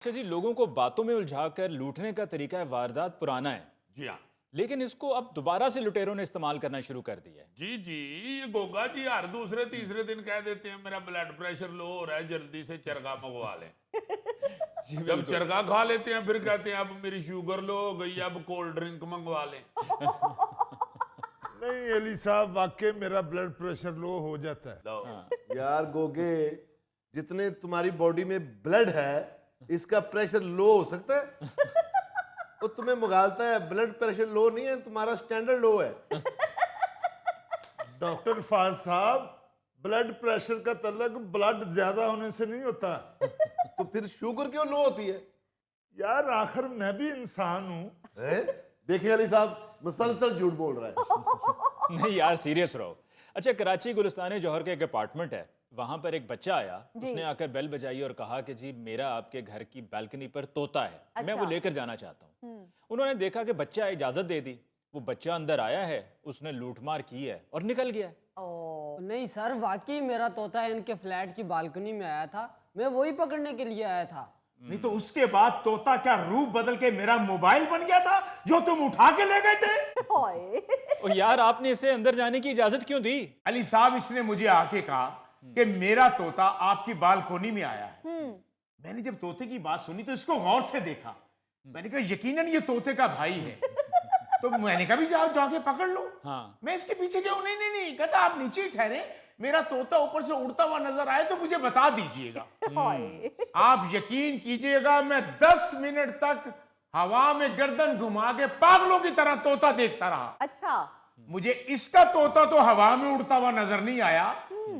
अच्छा जी, लोगों को बातों में उलझाकर लूटने का तरीका है वारदात पुराना है। जी हाँ। लेकिन इसको अब दोबारा से लुटेरों ने इस्तेमाल करना शुरू कर दिया है। जी जी, ये गोगा जी हर दूसरे तीसरे दिन कह देते हैं मेरा ब्लड प्रेशर लो हो रहा है, जल्दी से चरगा मंगवा लें। जी जब बिल्कुल। चरगा खा लेते हैं फिर कहते हैं अब मेरी शुगर लो हो गई, अब कोल्ड ड्रिंक मंगवा लें। नहीं अली साहब, वाकई मेरा ब्लड प्रेशर लो हो जाता है। लो। यार गोगे, जितने तुम्हारी बॉडी में ब्लड है इसका प्रेशर लो हो सकता है? तो तुम्हें मुगालता है, ब्लड प्रेशर लो नहीं है, तुम्हारा स्टैंडर्ड लो है। डॉक्टर फाज साहब, ब्लड प्रेशर का तल्लक ब्लड ज्यादा होने से नहीं होता। तो फिर शुगर क्यों लो होती है? यार आखिर मैं भी इंसान हूँ। हैं? देखिए अली साहब मुसलसल झूठ बोल रहा है। नहीं यार, सीरियस रहो। अच्छा, कराची गुलिस्तान जौहर के एक अपार्टमेंट है, वहां पर एक बच्चा आया। उसने आकर बेल बजाई और कहा कि जी मेरा आपके घर की बालकनी पर तोता है, मैं वो लेकर जाना चाहता हूँ। उन्होंने देखा कि बच्चा इजाजत दे दी। वो बच्चा अंदर आया है, उसने लूटमार की है और निकल गया। नहीं सर, वाकई मेरा तोता इनके फ्लैट की बालकनी में आया था, मैं वही पकड़ने के लिए आया था। नहीं तो उसके बाद तोता क्या रूप बदल के मेरा मोबाइल बन गया था जो तुम उठा के ले गए थे। और यार आपने इसे अंदर जाने की इजाजत क्यों दी? अली साहब, इसने मुझे आके कहा कि मेरा तोता आपकी बालकोनी में आया है। मैंने जब तोते की बात सुनी तो इसको गौर से देखा। मैंने कहा यकीनन ये तोते का भाई है। तो मैंने कहा भी जाओ जाके पकड़ लो। हाँ। मैं इसके पीछे गया, नहीं नहीं नहीं, कहता आप नीचे ही ठहरे, मेरा तोता ऊपर से उड़ता हुआ नजर आए तो मुझे बता दीजिएगा। आप यकीन कीजिएगा, मैं 10 मिनट तक हवा में गर्दन घुमा के पागलों की तरह तोता देखता रहा। अच्छा। मुझे इसका तोता तो हवा में उड़ता हुआ नजर नहीं आया।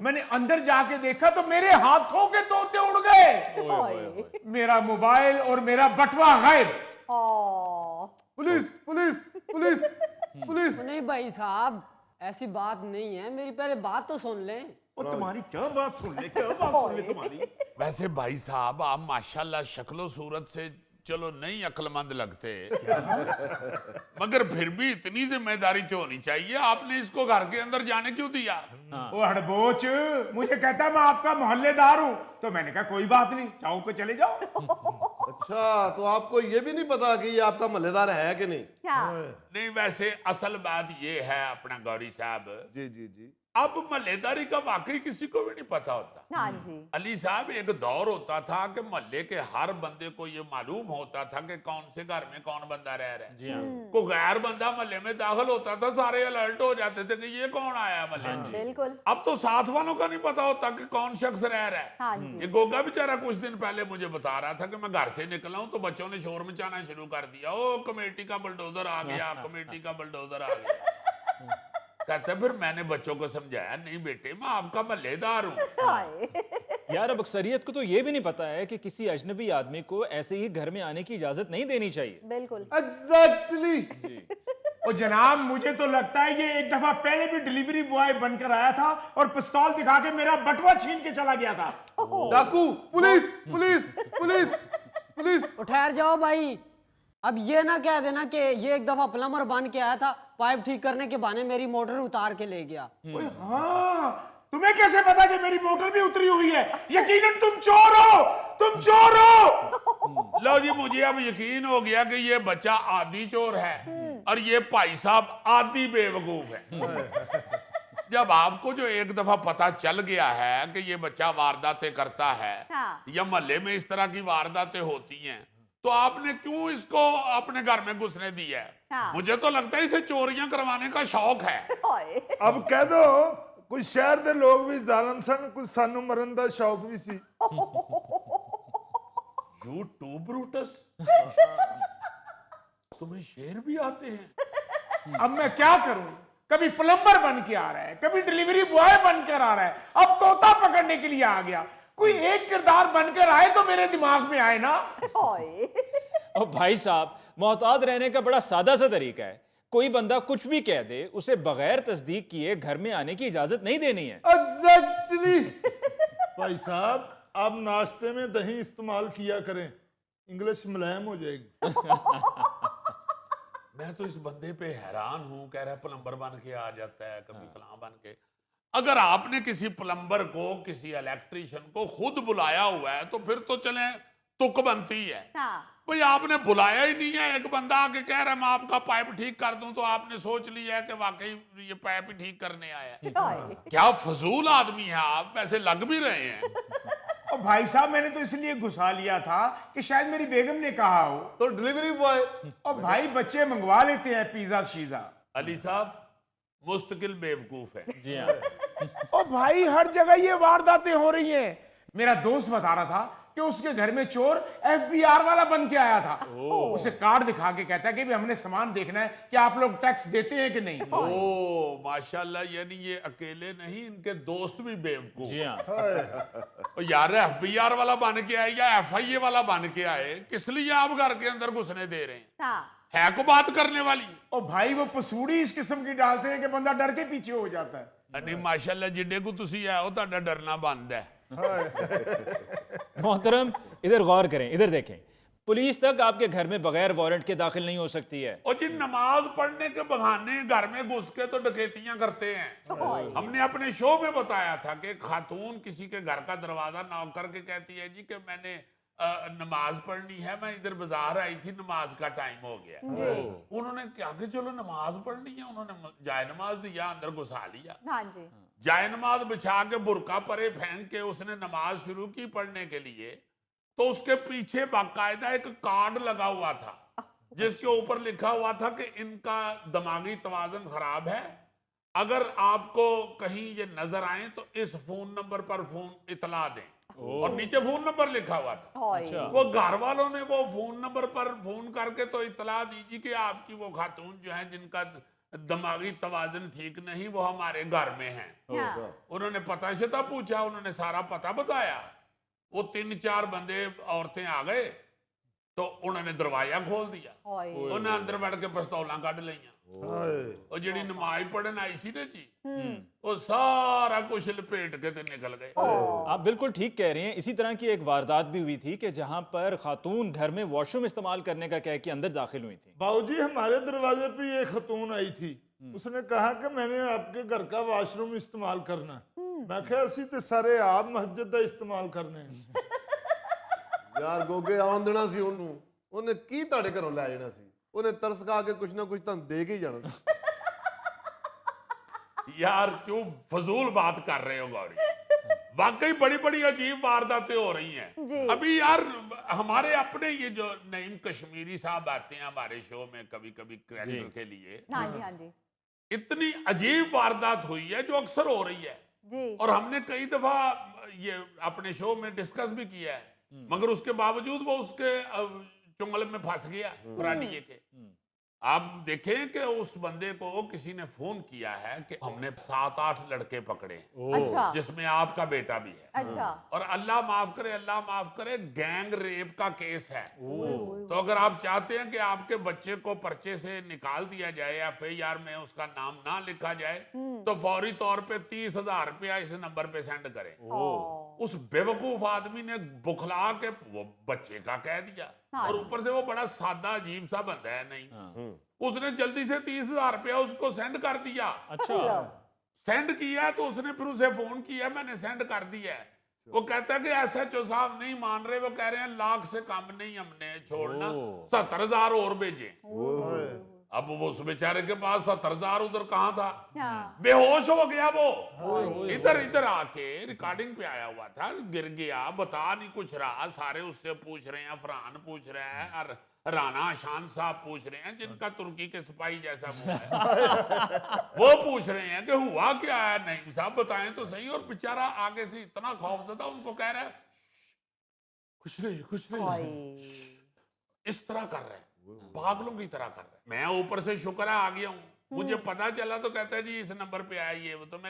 मैंने अंदर जाके देखा तो मेरे हाथों के तोते उड़ गए। मेरा मोबाइल और मेरा बटवा गायब। Police police police police. नहीं भाई साहब, ऐसी बात नहीं है, मेरी पहले बात तो सुन लें। और तुम्हारी क्या बात सुन ले, क्या बात सुन ले तुम्हारी। वैसे भाई साहब आप माशाल्लाह शक्लो सूरत से चलो नहीं अक्लमंद लगते, मगर फिर भी इतनी जिम्मेदारी तो होनी चाहिए। आपने इसको घर के अंदर जाने क्यों दिया? वो हड़बोच मुझे कहता मैं आपका मोहल्लेदार हूं, तो मैंने कहा कोई बात नहीं, चाहो पे चले जाओ। अच्छा, तो आपको ये भी नहीं पता कि ये आपका मल्लेदार है कि नहीं? क्या? नहीं, वैसे असल बात ये है अपना गौरी साहब, जी जी जी। अब मल्लेदारी का वाकई किसी को भी नहीं पता होता। हाँ जी। अली साहब, एक दौर होता था कि मोहल्ले के हर बंदे को ये मालूम होता था कि कौन से घर में कौन बंदा रह रहा है। जी हाँ। कोई गैर बंदा मोहल्ले में दाखिल होता था, सारे अलर्ट हो जाते थे कि ये कौन आया मोहल्ले में। बिल्कुल। अब तो साथ वालों का नहीं पता होता कि कौन शख्स रह रहा है। हाँ जी। ये गोगा बेचारा कुछ दिन पहले मुझे बता रहा था कि मैं घर से निकला हूं तो बच्चों ने शोर मचाना शुरू कर दिया, ओ कमेटी का बुलडोजर आ गया, कमेटी का बुलडोजर आ गया। कहते फिर मैंने बच्चों को समझाया, नहीं बेटे मैं आपका मल्लेदार हूं। यार अब अक्सरियत को तो ये भी नहीं पता है कि किसी अजनबी आदमी को ऐसे ही घर में आने की इजाजत नहीं देनी चाहिए। बिल्कुल। एग्जैक्टली। और जनाब मुझे तो लगता है ये एक दफा पहले भी डिलीवरी बॉय बनकर आया था और पिस्तौल दिखा के मेरा बटुआ छीन के चला गया था। डाकू। Police police police police. तो ठहर जाओ भाई, अब ये ना कह देना कि ये एक दफा प्लम्बर बन के आया था, पाइप ठीक करने के बहाने मेरी मोटर उतार के ले गया। हाँ, तुम्हें कैसे पता कि मेरी मोटर भी उतरी हुई है? यकीनन तुम चोर हो, तुम चोर हो। लो जी, मुझे अब यकीन हो गया कि ये बच्चा आधी चोर है और ये भाई साहब आधी बेवकूफ है। जब आपको जो एक दफा पता चल गया है कि ये बच्चा वारदातें करता है, हाँ। या मोहल्ले में इस तरह की वारदातें होती हैं, तो आपने क्यों इसको अपने घर में घुसने दिया है? हाँ। मुझे तो लगता है इसे चोरियां करवाने का शौक है। अब कह दो कुछ शहर के लोग भी जालम सन, कुछ सानू मरन का शौक भी सी। You too, Brutus? तुम्हें शेर भी आते हैं? अब मैं क्या करूं? कभी प्लम्बर बन के आ रहा है, कभी डिलीवरी बॉय बनकर आ रहा है, अब तोता पकड़ने के लिए आ गया। कोई एक किरदार बनकर आए तो मेरे दिमाग में आए ना। और भाई साहब, मोहतात रहने का बड़ा सादा सा तरीका है। कोई बंदा कुछ भी कह दे, उसे बगैर तस्दीक किए घर में आने की इजाजत नहीं देनी है। एग्जैक्टली। भाई साहब, आप नाश्ते में दही इस्तेमाल किया करें, इंग्लिश मुलायम हो जाएगी। मैं तो इस बंदे पे हैरान हूं, कह रहा है प्लम्बर बन के आ जाता है, कभी फलां बन के। अगर आपने किसी प्लम्बर को, किसी इलेक्ट्रिशियन को खुद बुलाया हुआ है तो फिर तो चलें तुक बनती है। हाँ भाई आपने बुलाया ही नहीं है, एक बंदा आके कह रहा है मैं आपका पाइप ठीक कर दूं, तो आपने सोच लिया है कि वाकई ये पाइप ही ठीक करने आया है। हाय। क्या फजूल आदमी है आप, वैसे लग भी रहे हैं। और भाई साहब मैंने तो इसलिए घुसा लिया था कि शायद मेरी बेगम ने कहा हो। तो डिलीवरी बॉय और भाई बच्चे मंगवा लेते हैं पिज्जा शीजा। अली साहब मुस्तकिल बेवकूफ है। जी हाँ। और भाई हर जगह ये वारदातें हो रही हैं। मेरा दोस्त बता रहा था कि उसके घर में चोर FBI वाला बन के आया था। उसे कार्ड दिखा के कहता है कि भी हमने सामान देखना है कि आप लोग टैक्स देते हैं कि नहीं। ओ माशाल्लाह, यानी ये अकेले नहीं, इनके दोस्त भी बेवकूफ। जी हाँ। और यार FBI वाला बन के आए या FIA वाला बन के आए, किस लिए आप घर के अंदर घुसने दे रहे हैं? हाँ है को बात करने वाली? और भाई वो पसूड़ी इस किस्म की डालते हैं कि बंदा डर के पीछे हो जाता है। नहीं माशाल्लाह, जिड्डे को तुसी है हो ताड़ा डरना बंद है। मोहतरम इधर गौर करें, इधर देखें, पुलिस तक आपके घर में बगैर वारंट के दाखिल नहीं हो सकती है। और जिन नमाज पढ़ने के बहाने घर में घुस के तो डकैतियां करते हैं। हाय। हमने अपने शो में बताया था कि खातून किसी के घर का दरवाजा नॉक करके कहती है जी कि मैंने नमाज पढ़नी है, मैं इधर बाजार आई थी, नमाज का टाइम हो गया। उन्होंने क्या कि चलो नमाज पढ़नी है, उन्होंने जाय नमाज दिया, अंदर घुसा लिया। हाँ जी जाय नमाज बिछा के बुरका परे फेंक के उसने नमाज शुरू की पढ़ने के लिए, तो उसके पीछे बाकायदा एक कार्ड लगा हुआ था जिसके ऊपर लिखा हुआ था कि इनका दिमागी तवाज़ुन खराब है, अगर आपको कहीं ये नजर आए तो इस फोन नंबर पर फोन इतला दें। और नीचे फोन नंबर लिखा हुआ था। हाय। अच्छा। वो घर वालों ने वो फोन नंबर पर फोन करके तो इतला दीजिए कि आपकी वो खातून जो है जिनका दिमागी तवाज़ुन ठीक नहीं, वो हमारे घर में है। हाँ। उन्होंने पता शता पूछा, उन्होंने सारा पता बताया। वो 3-4 बंदे औरतें आ गए तो उन्होंने दरवाजा खोल दिया, हाय। उन्हें अंदर बैठ के पिस्तौलां कढ़ लिया। और जिहड़ी नमाज पढ़न आई सी ना जी, वो सारा कुछ लपेट के ते निकल गए। आप बिल्कुल ठीक कह रहे हैं। इसी तरह की एक वारदात भी हुई थी कि जहां पर खातून घर में वॉशरूम इस्तेमाल करने का कह के अंदर दाखिल हुई थी। बाबूजी हमारे दरवाजे पे ये खतून आई थी, उसने कहा कि मैंने आपके घर का वॉशरूम इस्तेमाल करना है। मैं कहा असी ते सारे आप मस्जिद का इस्तेमाल करने हैं। ਯਾਰ ਗੋਗੇ ਆਉਣ ਦੇਣਾ ਸੀ ਉਹਨੂੰ, ਉਹਨੇ ਕੀ ਤੁਹਾਡੇ ਘਰੋਂ ਲੈ ਜਾਣਾ ਸੀ? ਉਹਨੇ ਤਰਸ ਖਾ ਕੇ ਕੁਛ ਨਾ ਕੁਛ ਤੁਹਾਨੂੰ ਦੇ ਕੇ ਹੀ ਜਾਣਾ ਸੀ। यार क्यों फजूल बात कर रहे हो गौरी? वाकई बड़ी बड़ी अजीब वारदातें हो रही जी। हैं। अभी यार हमारे अपने ये जो नईम कश्मीरी साहब आते हैं हमारे शो में कभी कभी क्रैकर के लिए, हाँ जी हाँ जी इतनी अजीब वारदात हुई है जो अक्सर हो रही है, जी। और हमने कई दफा ये अपने शो में डिस्कस भी किया है, मगर उसके बावजूद वो उसके चुंगल में फंस गया फराडिये के। आप देखें कि उस बंदे को किसी ने फोन किया है कि हमने 7-8 लड़के पकड़े, अच्छा जिसमें आपका बेटा भी है, अच्छा। और अल्लाह माफ करे गैंग रेप का केस है। तो अगर आप चाहते हैं कि आपके बच्चे को पर्चे से निकाल दिया जाए, FIR में उसका नाम ना लिखा जाए, तो फौरी तौर पे 30,000 रुपया इस नंबर पे सेंड करें। उस बेवकूफ आदमी ने बुखला के वो बच्चे का कह दिया, हाँ। और ऊपर से वो बड़ा सादा अजीब सा बंदा है नहीं, उसने जल्दी से 30,000 रुपया उसको सेंड कर दिया। अच्छा। सेंड किया तो उसने फिर उसे फोन किया, मैंने सेंड कर दिया है। वो कहता है कि SHO साहब नहीं मान रहे, वो कह रहे हैं लाख से कम नहीं हमने छोड़ना, 70,000 और भेजे। अब वो उस बेचारे के पास 70,000 उधर कहाँ था, हाँ। बेहोश हो गया वो। इधर आके रिकॉर्डिंग पे आया हुआ था, गिर गया, बता नहीं कुछ रहा। सारे उससे पूछ रहे हैं, फरहान पूछ रहा है और राना शान साहब पूछ रहे हैं जिनका तुर्की के सिपाही जैसा मुंह है। वो पूछ रहे हैं कि हुआ क्या है, नहीं साहब बताएं तो सही। और बेचारा आगे से इतना खौफजदा, उनको कह रहा है कुछ नहीं, इस तरह कर रहे हैं, पागलों की तरह कर रहे हैं। मैं ऊपर से शुक्र है आ गया हूँ, मुझे पता चला तो कहता है जी इस नंबर पे आइए, वो तो मैं